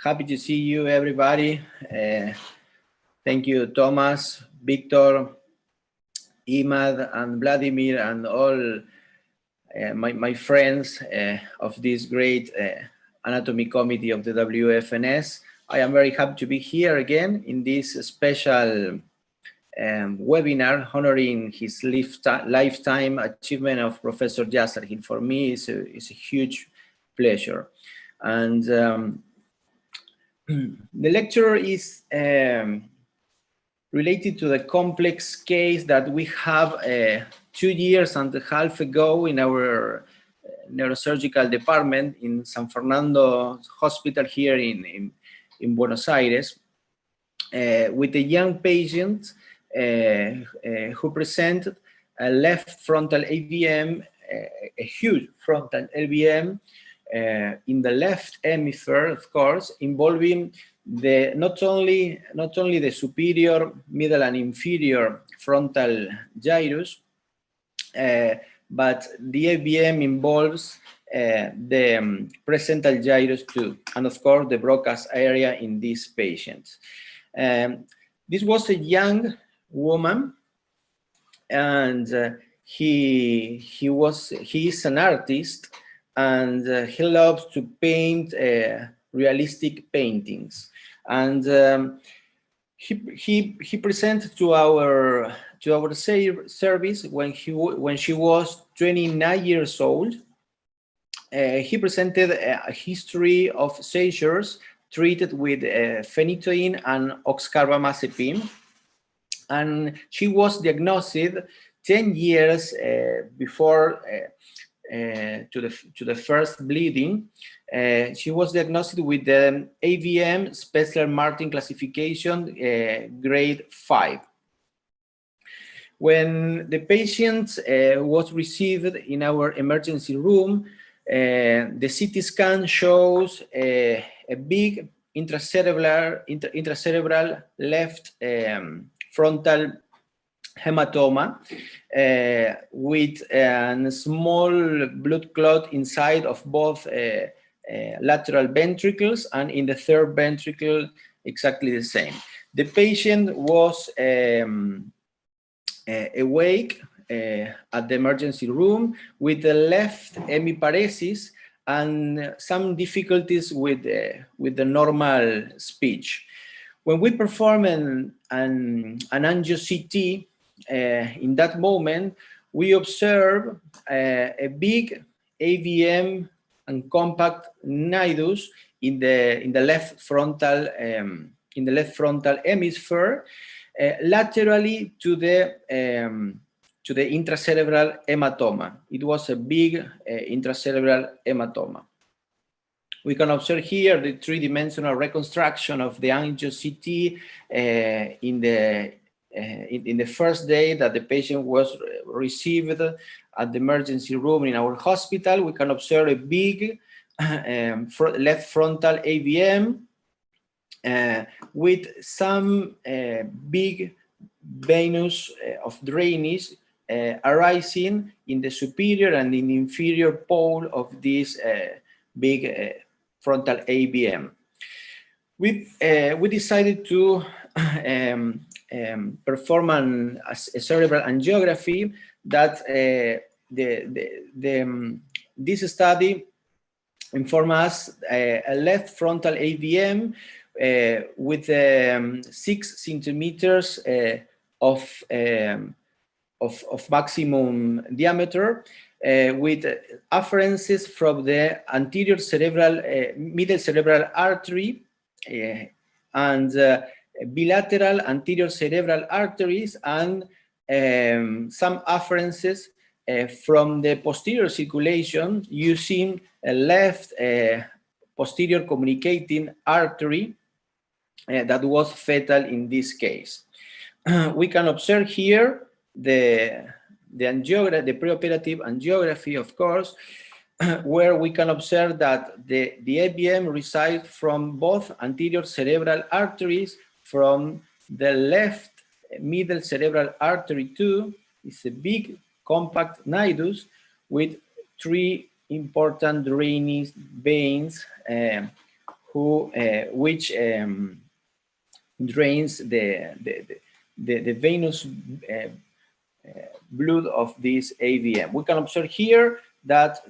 Happy to see you, everybody. Thank you, Thomas, Victor, Imad, and Vladimir, and all my friends of this great anatomy committee of the WFNS. I am very happy to be here again in this special webinar honoring his lifetime achievement of Professor Yazargil. For me, it's a huge pleasure. And the lecture is related to the complex case that we have 2.5 years ago in our neurosurgical department in San Fernando Hospital here in Buenos Aires, with a young patient who presented a left frontal AVM, a huge frontal AVM in the left hemisphere, of course, involving not only the superior, middle, and inferior frontal gyrus, but the AVM involves the precentral gyrus too, and of course the Broca's area in these patients. This was a young woman, and he is an artist, and he loves to paint realistic paintings. And he presented to our service when she was 29 years old. He presented a history of seizures treated with phenytoin and oxcarbamazepine, and she was diagnosed 10 years before to the first bleeding. She was diagnosed with the AVM Spetzler-Martin classification, grade 5. When the patient was received in our emergency room, the CT scan shows a big intracerebral left frontal hematoma with a small blood clot inside of both lateral ventricles, and in the third ventricle exactly the same. The patient was awake at the emergency room with the left hemiparesis and some difficulties with the normal speech. When we perform an angio-CT, in that moment, we observe a big AVM and compact nidus in the left frontal hemisphere, laterally to the intracerebral hematoma. It was a big intracerebral hematoma. We can observe here the three-dimensional reconstruction of the angio-CT in the first day that the patient was received at the emergency room in our hospital. We can observe a big left frontal AVM with some big venous of drainage arising in the superior and in the inferior pole of this big frontal AVM. We decided to perform a cerebral angiography that this study informed us a left frontal AVM with 6 centimeters of maximum diameter, with afferences from the anterior cerebral, middle cerebral artery and bilateral anterior cerebral arteries, and some afferences from the posterior circulation using a left posterior communicating artery that was fatal in this case. We can observe here the preoperative angiography, of course, where we can observe that the AVM resides from both anterior cerebral arteries, from the left middle cerebral artery too. It's a big compact nidus with 3 important drainage veins which drains the venous blood of this AVM. We can observe here that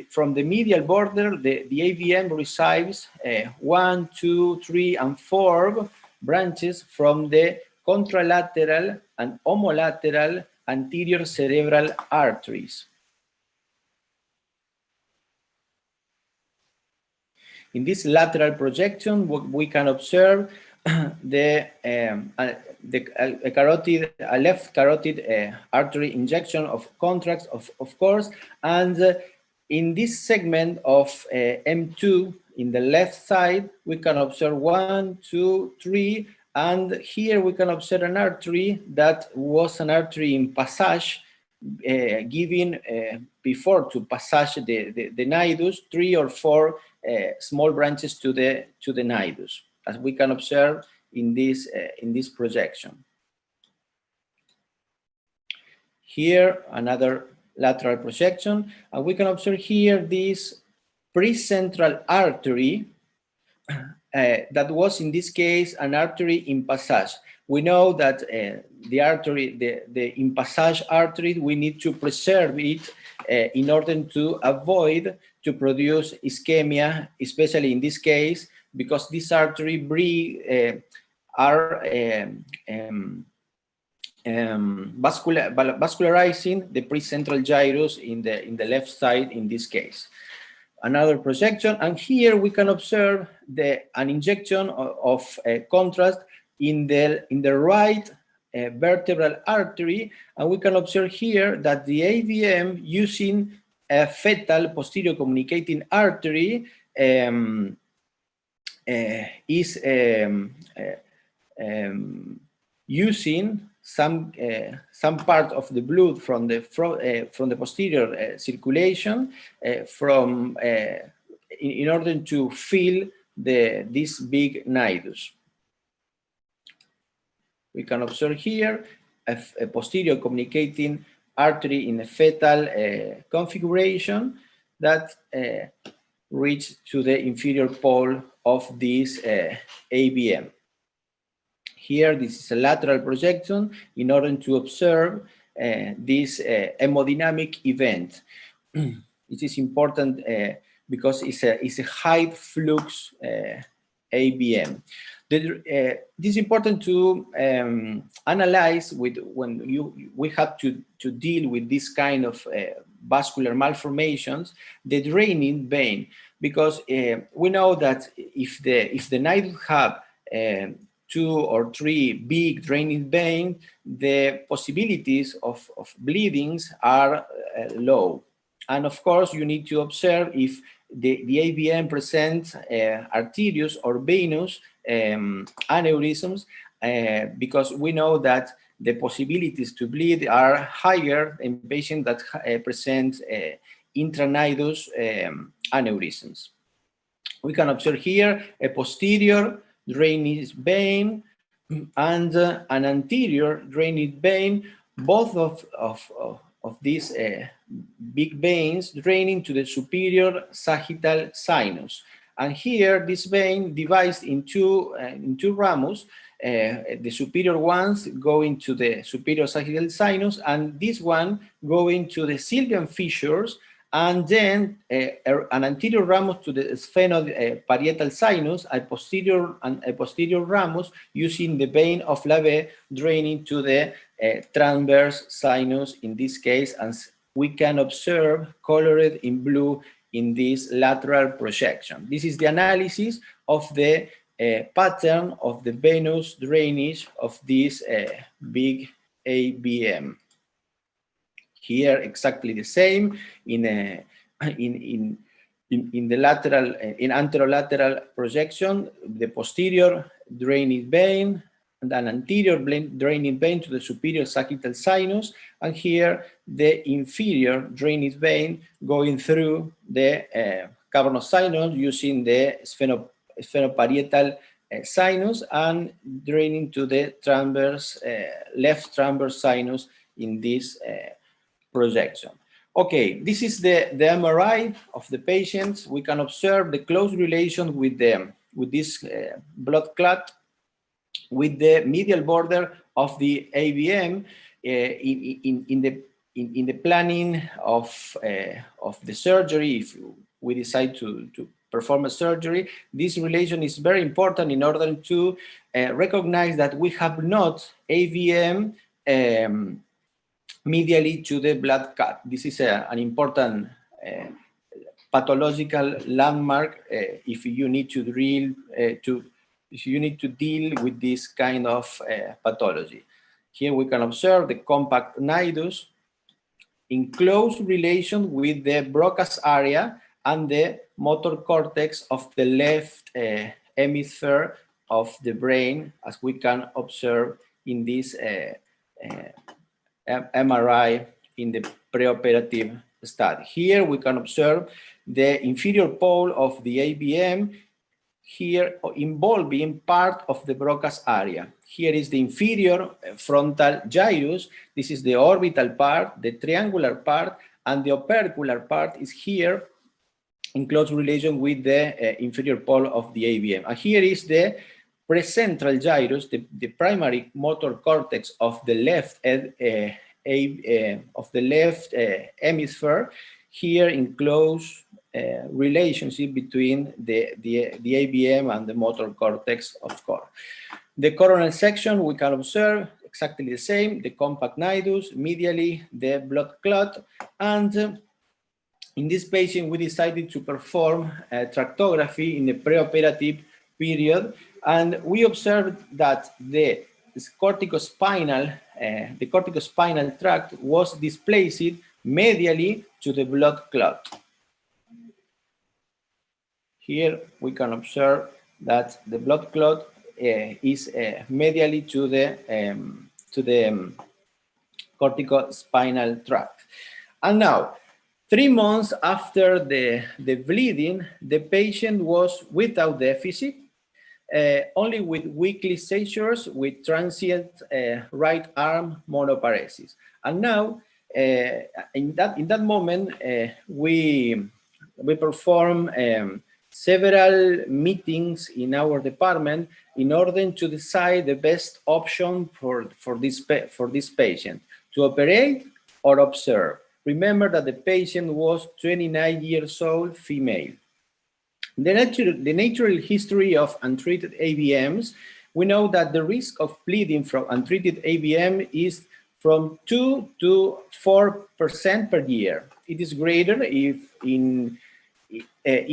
from the medial border, the AVM receives 1, 2, 3, and 4 branches from the contralateral and homolateral anterior cerebral arteries. In this lateral projection, we can observe a left carotid artery injection of contrast, of course, and in this segment of M2 in the left side, we can observe 1, 2, 3, and here we can observe an artery that was an artery in passage, giving before to passage the nidus 3 or 4 small branches to the nidus, as we can observe in this projection. Here, another lateral projection, and we can observe here this precentral artery that was in this case an artery in passage. We know that the artery, the in passage artery, we need to preserve it in order to avoid to produce ischemia, especially in this case, because this artery are vascularizing the precentral gyrus in the left side in this case. Another projection, and here we can observe an injection of contrast in the right vertebral artery, and we can observe here that the AVM using a fetal posterior communicating artery is using some part of the blood from the posterior circulation in order to fill this big nidus. We can observe here a posterior communicating artery in a fetal configuration that reach to the inferior pole of this AVM. Here, this is a lateral projection in order to observe this hemodynamic event. It is important because it's a high flux AVM. This is important to analyze when we have to deal with this kind of vascular malformations, the draining vein, because we know that if the nidus have 2 or 3 big draining veins, the possibilities of bleedings are low. And of course, you need to observe if the AVM presents arterious or venous aneurysms, because we know that the possibilities to bleed are higher in patients that present intranidus aneurysms. We can observe here a posterior drainage vein and an anterior drainage vein, both of these big veins draining to the superior sagittal sinus. And here, this vein divides in two ramus, the superior ones going to the superior sagittal sinus, and this one going to the Sylvian fissures, and then an anterior ramus to the sphenoparietal sinus, a posterior ramus using the vein of Lavey draining to the transverse sinus in this case, and we can observe colored in blue in this lateral projection. This is the analysis of the pattern of the venous drainage of this big AVM. Here, exactly the same in the lateral, in anterolateral projection, the posterior drainage vein and an anterior draining vein to the superior sagittal sinus, and here the inferior drainage vein going through the cavernous sinus using the sphenoparietal sinus and draining to the transverse left transverse sinus in this projection. Okay, this is the MRI of the patients. We can observe the close relation with this blood clot with the medial border of the AVM in the planning of the surgery. If we decide to perform a surgery, this relation is very important in order to recognize that we have not AVM medially to the blood cut. This is an important pathological landmark if you need to deal with this kind of pathology. Here we can observe the compact nidus in close relation with the Broca's area and the motor cortex of the left hemisphere of the brain, as we can observe in this MRI in the preoperative study. Here we can observe the inferior pole of the AVM here involving part of the Broca's area. Here is the inferior frontal gyrus. This is the orbital part, the triangular part, and the opercular part is here in close relation with the inferior pole of the AVM. And here is the precentral gyrus, the primary motor cortex of the left hemisphere, here in close relationship between the AVM and the motor cortex, of course. The coronal section we can observe exactly the same, the compact nidus, medially the blood clot, and in this patient we decided to perform tractography in the preoperative period, and we observed that the corticospinal tract was displaced medially to the blood clot. Here we can observe that the blood clot is medially to the corticospinal tract. And now, 3 months after the bleeding, the patient was without deficit, only with weakly seizures with transient right arm monoparesis. And now, in that moment, we perform several meetings in our department in order to decide the best option for this patient, to operate or observe. Remember that the patient was 29 years old, female. The natural history of untreated AVMs, we know that the risk of bleeding from untreated AVM is from 2 to 4% per year. It is greater if in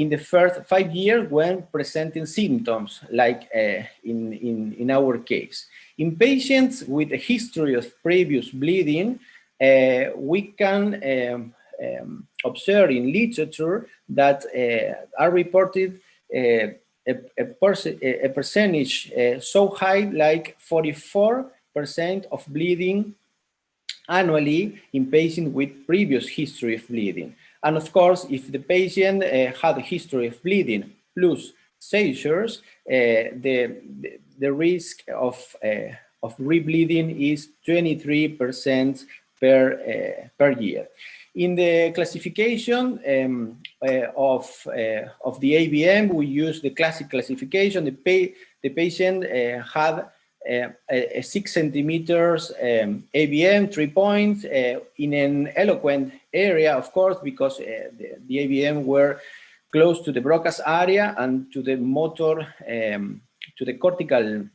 the first 5 years when presenting symptoms, like in our case. In patients with a history of previous bleeding, we can observe in literature that are reported a percentage so high like 44% of bleeding annually in patients with previous history of bleeding. And of course, if the patient had a history of bleeding plus seizures, the risk of rebleeding is 23% per year. In the classification of the AVM, we use the classic classification. The patient had a 6 centimeters AVM, 3 points, in an eloquent area, of course, because the AVM were close to the Broca's area and to the motor, to the cortical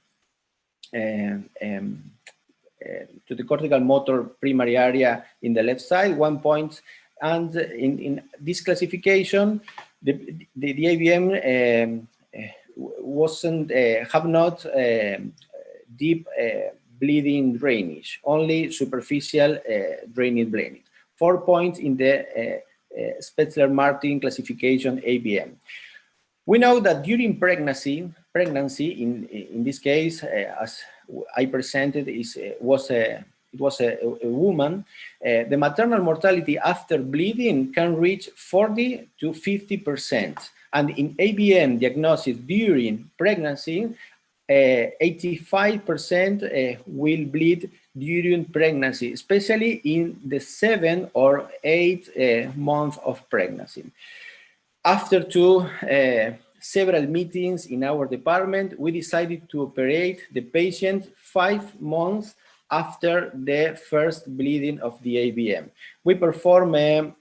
motor primary area in the left side, 1 point. And in this classification, the AVM have not deep bleeding drainage, only superficial draining bleeding. 4 points in the Spetzler-Martin classification AVM. We know that during pregnancy in this case, as I presented, it was a woman, the maternal mortality after bleeding can reach 40 to 50%. And in AVM diagnosis during pregnancy, 85% will bleed during pregnancy, especially in the 7th or 8th month of pregnancy. After several meetings in our department, we decided to operate the patient 5 months after the first bleeding of the AVM. We perform a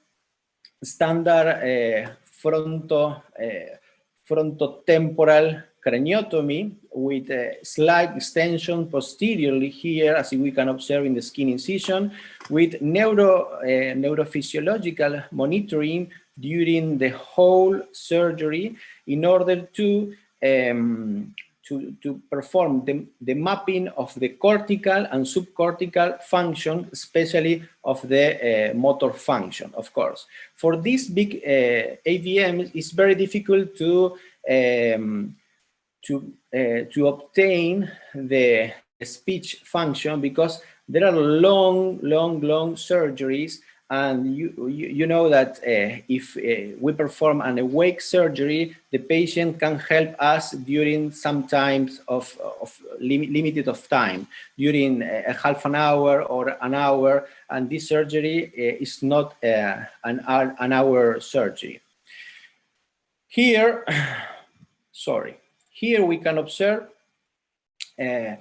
standard frontotemporal craniotomy with a slight extension posteriorly here, as we can observe in the skin incision, with neurophysiological monitoring during the whole surgery in order to perform the mapping of the cortical and subcortical function, especially of the motor function, of course. For this big AVM, it's very difficult to obtain the speech function because there are long surgeries, and you know that if we perform an awake surgery, the patient can help us during some times of limited of time, during a half an hour or an hour, and this surgery is not an hour surgery. Here, here we can observe the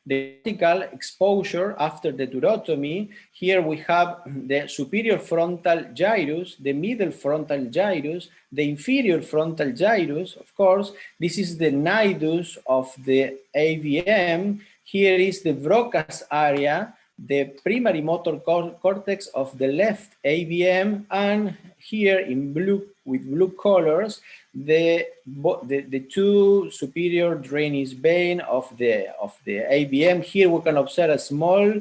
cortical exposure after the durotomy. Here we have the superior frontal gyrus, the middle frontal gyrus, the inferior frontal gyrus, of course. This is the nidus of the AVM. Here is the Broca's area, the primary motor cortex of the left AVM, and here in blue, with blue colors, the two superior drainage vein of the AVM. Here we can observe a small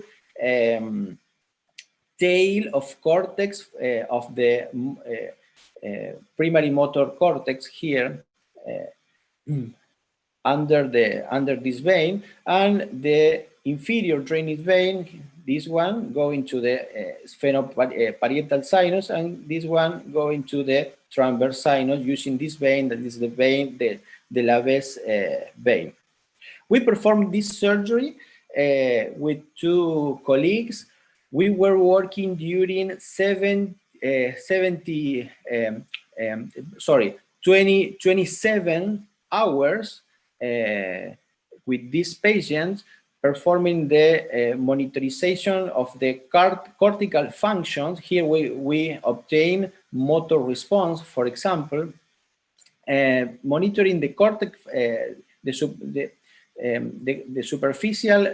tail of cortex of the primary motor cortex here under this vein, and the inferior drainage vein, this one going to the sphenoparietal sinus, and this one going to the transverse sinus using this vein, that is the vein, the Laves vein. We performed this surgery with 2 colleagues. We were working during 27 hours with these patients, performing the monitorization of the cortical functions. Here we obtain motor response, for example, monitoring the cortex, the superficial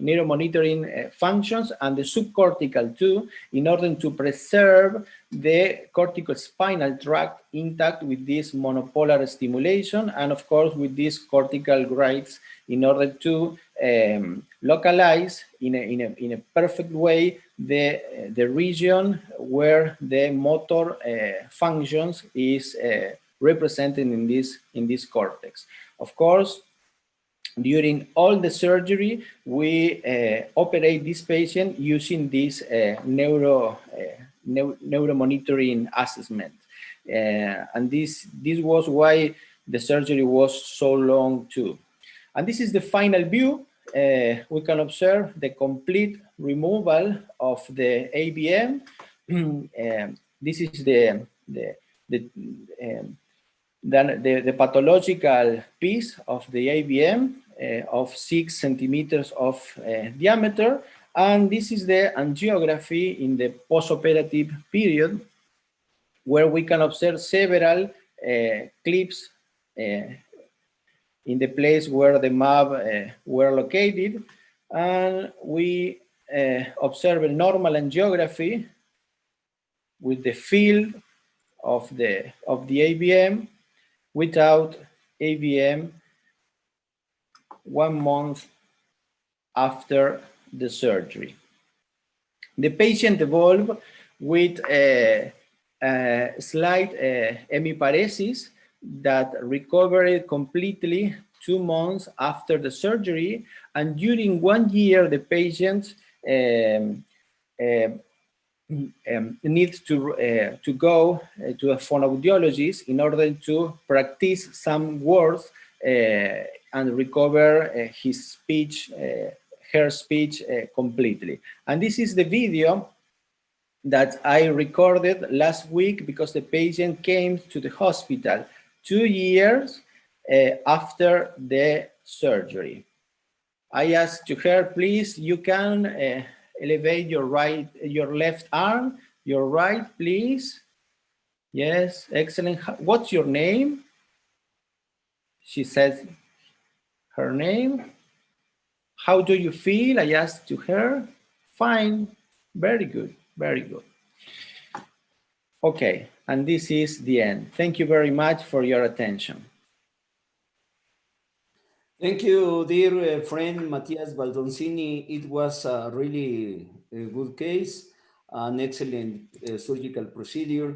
neuromonitoring functions and the subcortical too, in order to preserve the cortical spinal tract intact with this monopolar stimulation, and of course with these cortical grades, in order to localize in a perfect way the region where the motor functions is represented in this cortex. Of course, during all the surgery, we operate this patient using this neuromonitoring assessment, and this was why the surgery was so long too. And this is the final view. We can observe the complete removal of the AVM. This is the pathological piece of the AVM of 6 centimeters of diameter, and this is the angiography in the postoperative period, where we can observe several clips in the place where the MAB were located, and we observe a normal angiography with the field of the AVM without AVM 1 month after the surgery. The patient evolved with a slight hemiparesis that recovered completely 2 months after the surgery, and during 1 year the patient needs to go to a phonoaudiologist in order to practice some words and recover his speech, her speech completely. And this is the video that I recorded last week because the patient came to the hospital 2 years after the surgery. I asked to her, please, you can elevate your left arm, your right, please. Yes, excellent. What's your name? She says her name. How do you feel? I asked to her. Fine, very good, very good. Okay, and this is the end. Thank you very much for your attention. Thank you, dear friend Matias Baldoncini. It was a really good case, an excellent surgical procedure.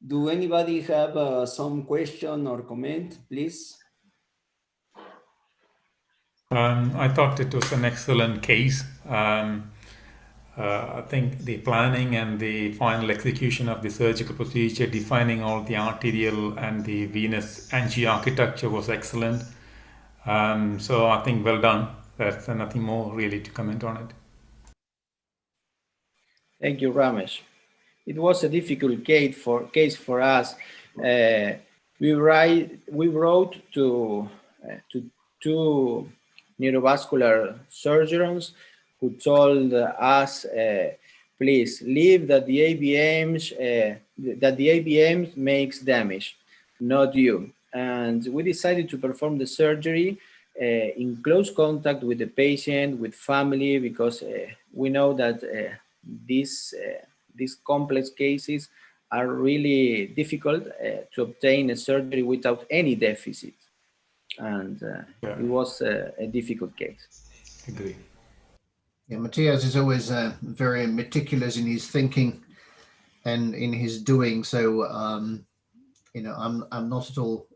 Do anybody have some question or comment, please? I thought it was an excellent case. I think the planning and the final execution of the surgical procedure, defining all the arterial and the venous angio-architecture was excellent. So I think well done. There's nothing more really to comment on it. Thank you, Ramesh. It was a difficult case for us. We wrote to two neurovascular surgeons who told us, please leave that the AVMs makes damage, not you. And we decided to perform the surgery in close contact with the patient, with family, because we know that these complex cases are really difficult to obtain a surgery without any deficit. And it was a difficult case. Agree. Yeah, Matias is always very meticulous in his thinking and in his doing. So, you know, I'm not at all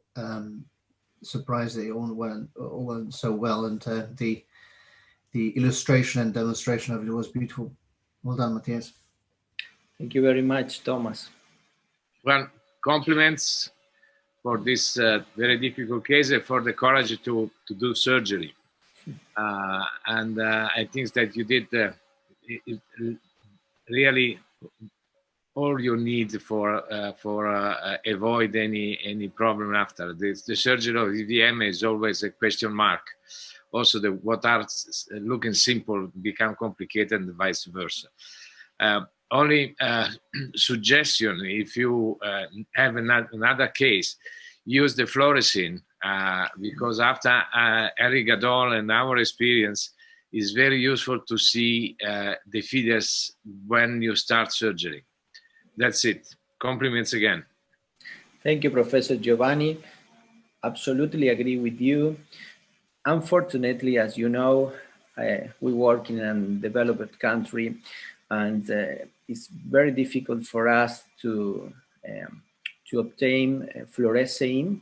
surprised that it all went so well, and the illustration and demonstration of it was beautiful. Well done, Matias. Thank you very much, Thomas. Well, compliments for this very difficult case and for the courage to do surgery. And I think that you did really all you need for avoid any problem after. The surgery of AVM is always a question mark. Also, what are looking simple become complicated and vice versa. Only suggestion, if you have another case, use the fluorescein because after Eric Gadol and our experience, is very useful to see the feeders when you start surgery. That's it. Compliments again. Thank you, Professor Giovanni. Absolutely agree with you. Unfortunately, as you know, we work in a developed country, and it's very difficult for us to obtain fluorescein.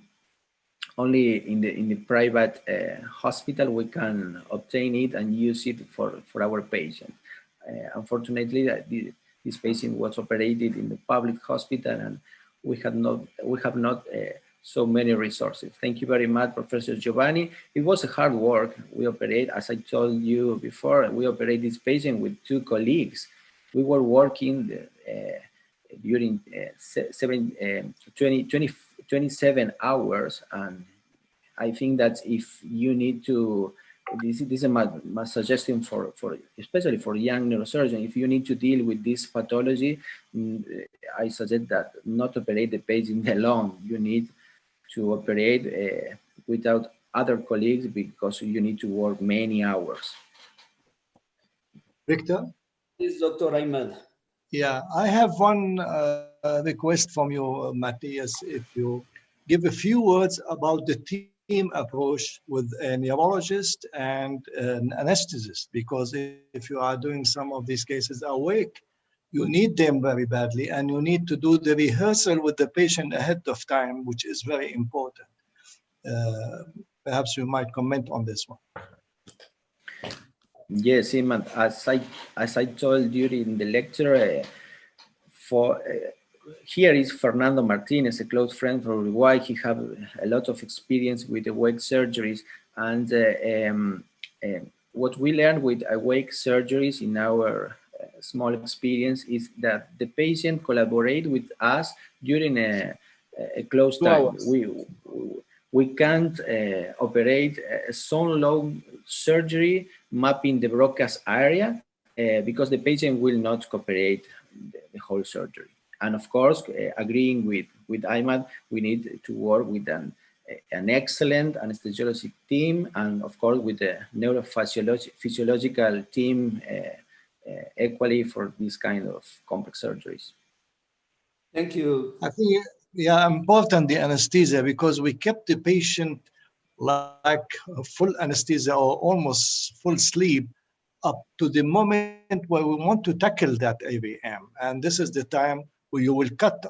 Only in the private hospital we can obtain it and use it for our patient. Unfortunately, this patient was operated in the public hospital, and we have not so many resources. Thank you very much, Professor Giovanni. It was a hard work. We operate, as I told you before, we operate this patient with 2 colleagues. We were working during 27 hours, and I think that if you need to, this is my suggestion for especially for young neurosurgeons, if you need to deal with this pathology, I suggest that not operate the patient alone. You need to operate without other colleagues because you need to work many hours. Victor? Yes, Dr. Ahmed. Yeah, I have one request from you, Matias, if you give a few words about the team approach with a neurologist and an anesthetist, because if you are doing some of these cases awake, you need them very badly, and you need to do the rehearsal with the patient ahead of time, which is very important. Perhaps you might comment on this one. Yes, Iman, as I told during the lecture, here is Fernando Martinez, a close friend from Uruguay. He has a lot of experience with awake surgeries, And what we learned with awake surgeries in our small experience is that the patient collaborate with us during a close time. We can't operate so long surgery mapping the Broca's area because the patient will not cooperate the whole surgery. And of course, agreeing with Ahmad, we need to work with an excellent anesthesiology team, and of course with the neurophysiological team equally for this kind of complex surgeries. Thank you. I think, yeah, important the anesthesia, because we kept the patient like full anesthesia or almost full sleep up to the moment where we want to tackle that AVM. And this is the time where you will cut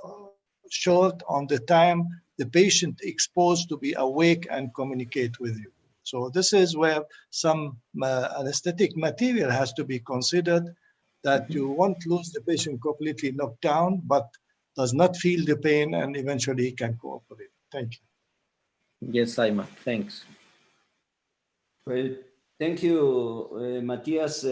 short on the time the patient exposed to be awake and communicate with you. So this is where some anesthetic material has to be considered, that you won't lose the patient completely knocked down, but does not feel the pain and eventually can cooperate. Thank you. Yes, Ahmad, thanks. Well, thank you, Matias.